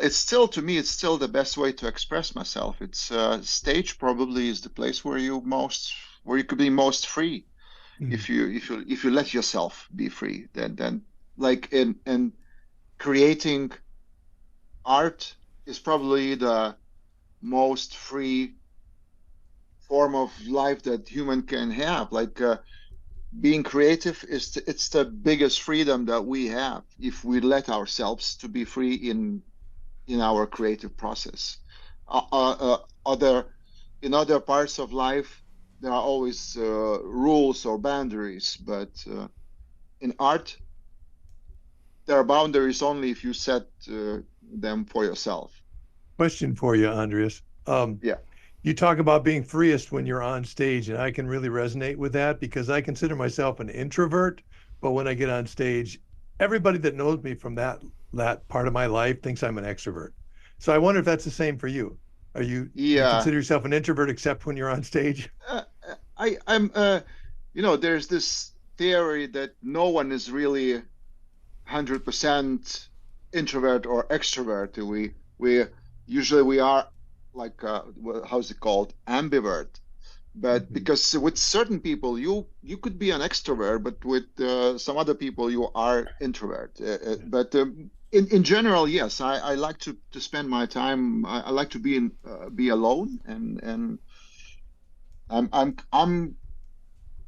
it's still to me, it's still the best way to express myself. It's stage probably is the place where you could be most free Mm. if you let yourself be free. Then like in creating art is probably the most free form of life that human can have. Like being creative it's the biggest freedom that we have if we let ourselves to be free in our creative process. Other in other parts of life, there are always rules or boundaries, but in art, there are boundaries only if you set them for yourself. Question for you, Andreas. Yeah. You talk about being freest when you're on stage, and I can really resonate with that because I consider myself an introvert, but when I get on stage, everybody that knows me from that part of my life thinks I'm an extrovert. So I wonder if that's the same for you. Do you Yeah. consider yourself an introvert except when you're on stage? Uh, I'm, there's this theory that no one is really 100% introvert or extrovert. We usually we are like how's it called, ambivert. But Mhm. because with certain people you could be an extrovert, but with some other people you are introvert. But in general, yes, I like to spend my time. I like to be alone, and I'm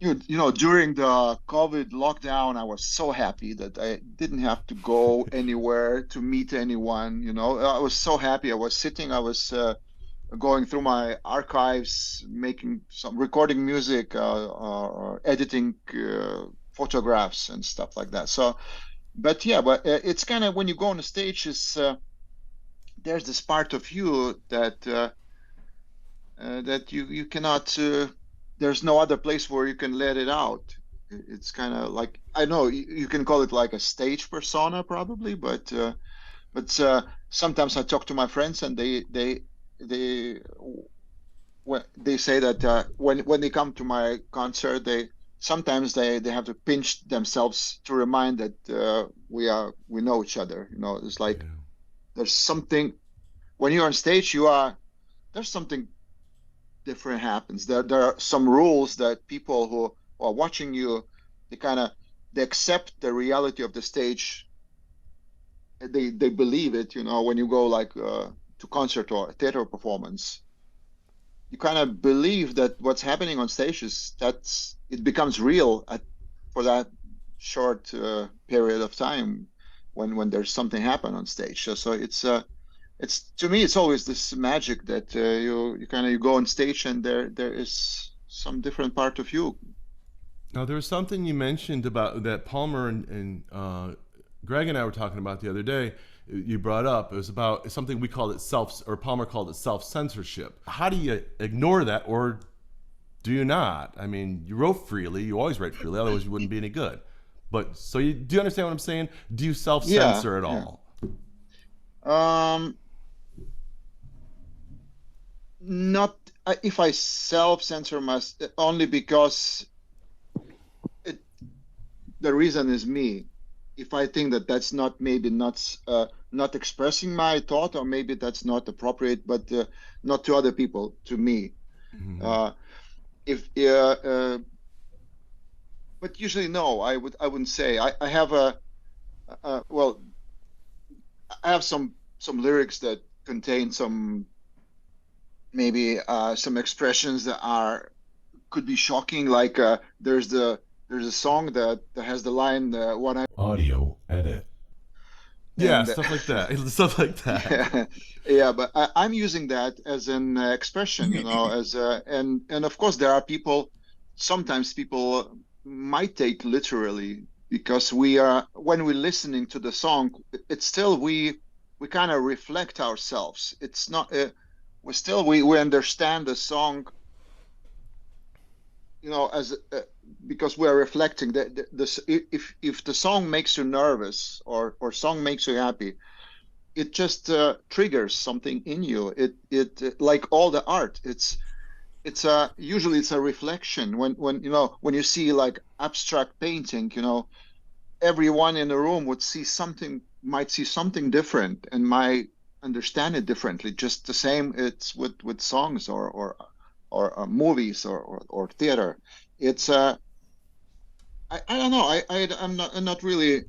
during the COVID lockdown, I was so happy that I didn't have to go anywhere to meet anyone. I was so happy. I was going through my archives, making some recording music, or editing photographs and stuff like that. So, but yeah, but it's kind of when you go on the stage, is there's this part of you that you cannot. There's no other place where you can let it out. It's kind of like I know you can call it like a stage persona, probably, but sometimes I talk to my friends and they when they say that when they come to my concert, they sometimes they have to pinch themselves to remind that we know each other. It's like Yeah. there's something when you're on stage, you are there's something different happens. There are some rules that people who are watching you, they kind of they accept the reality of the stage. They believe it. When you go like to concert or a theater performance, you kind of believe that what's happening on stage is that's it becomes real for that short period of time when there's something happen on stage. So it's to me it's always this magic that you kind of you go on stage and there is some different part of you. Now, there was something you mentioned about that Palmer and Greg and I were talking about the other day. You brought up it was about something we called it self, or Palmer called it self censorship. How do you ignore that, or do you not? I mean, you wrote freely. You always write freely, otherwise you wouldn't be any good. But so do you understand what I'm saying? Do you self Yeah, censor at yeah. all? um Not if I self censor myself only because it the reason is me. If I think that that's not maybe not expressing my thought, or maybe that's not appropriate, but not to other people, to me. Mm-hmm. Uh, if But usually no, I wouldn't say. I have well, I have some lyrics that contain some expressions that are could be shocking. Like there's a song that has the line "What I" Audio edit. Yeah, and stuff like that. Stuff like that. yeah, yeah. But I'm using that as an expression, as and of course there are people. Sometimes people might take literally because we are when we're listening to the song, it's still we kind of reflect ourselves. It's not we understand the song, as because we're reflecting that if the song makes you nervous or song makes you happy, it just triggers something in you. It like all the art, it's a usually it's a reflection. When you see like abstract painting, everyone in the room would see something might see something different and might understand it differently. Just the same, it's with songs or movies or theater. It's I don't know. I'm not really.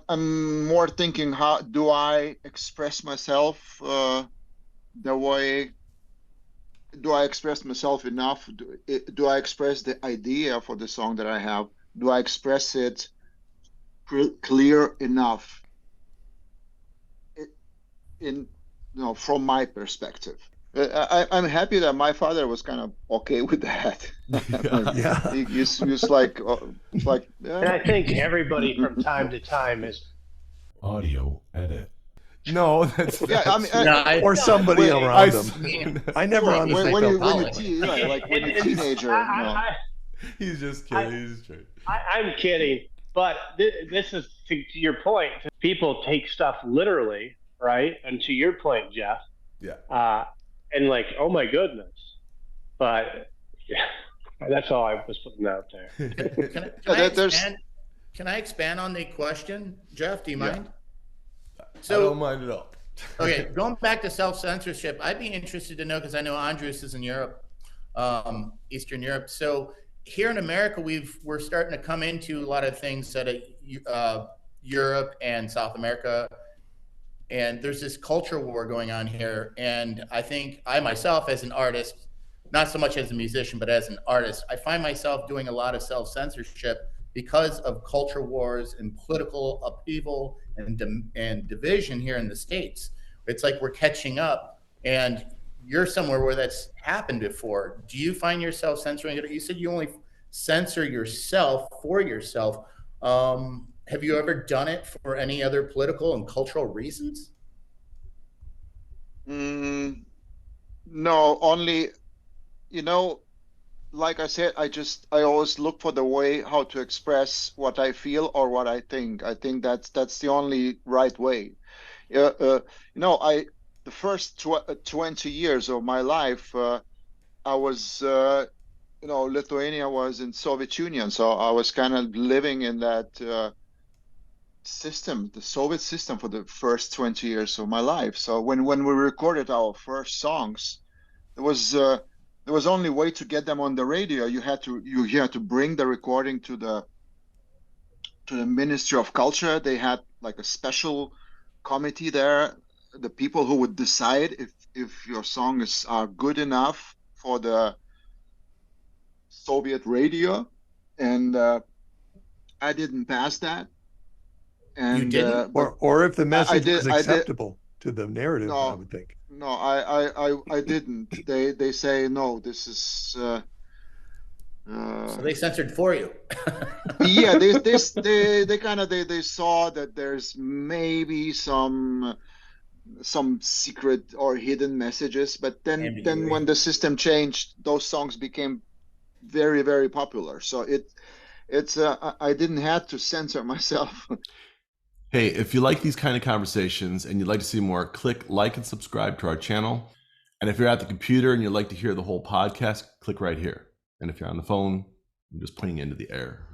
I'm more thinking, how do I express myself the way? Do I express myself enough? Do I express the idea for the song that I have? Do I express it clear enough in, from my perspective? I'm happy that my father was kind of okay with that. Like, Yeah. he's like, it's like, And yeah. I think everybody from time to time is. Audio edit. No, that's Yeah, I mean, No, I, Or somebody When- around I, them. I never sure, understood when that. you right, like when you're a teenager, he's just kidding. He's straight. I'm kidding, but this is to your point. People take stuff literally, right? And to your point, Jeff, Yeah. and like, oh my goodness, but yeah, that's all I was putting out there. can I expand on the question, Jeff? Do you Yeah. mind? I don't mind at all. Okay, going back to self-censorship, I'd be interested to know, because I know Andrius is in Europe, Eastern Europe. So here in America, we're starting to come into a lot of things that Europe and South America, and there's this culture war going on here. And I think I myself, as an artist, not so much as a musician, but as an artist, I find myself doing a lot of self-censorship because of culture wars and political upheaval and division here in the States. It's like we're catching up, and you're somewhere where that's happened before. Do you find yourself censoring it? You said you only censor yourself for yourself. Have you ever done it for any other political and cultural reasons? No, only, like I said, I always look for the way how to express what I feel or what I think. I think that's the only right way. The first 20 years of my life, I was, Lithuania was in Soviet Union, so I was kind of living in that system, the Soviet system, for the first 20 years of my life. So when we recorded our first songs, there was only way to get them on the radio. You had to bring the recording to the Ministry of Culture. They had like a special committee there, the people who would decide if your songs are good enough for the Soviet radio, and I didn't pass that. And you didn't, or if the message was I did. acceptable to the narrative, No. I would think. No, I didn't. They say no. This is. so they censored for you. Yeah, they kind of they saw that there's maybe some secret or hidden messages, but then when the system changed, those songs became very, very popular. So it's I didn't have to censor myself. Hey, if you like these kind of conversations and you'd like to see more, click like and subscribe to our channel. And if you're at the computer and you'd like to hear the whole podcast, click right here. And if you're on the phone, I'm just pointing into the air.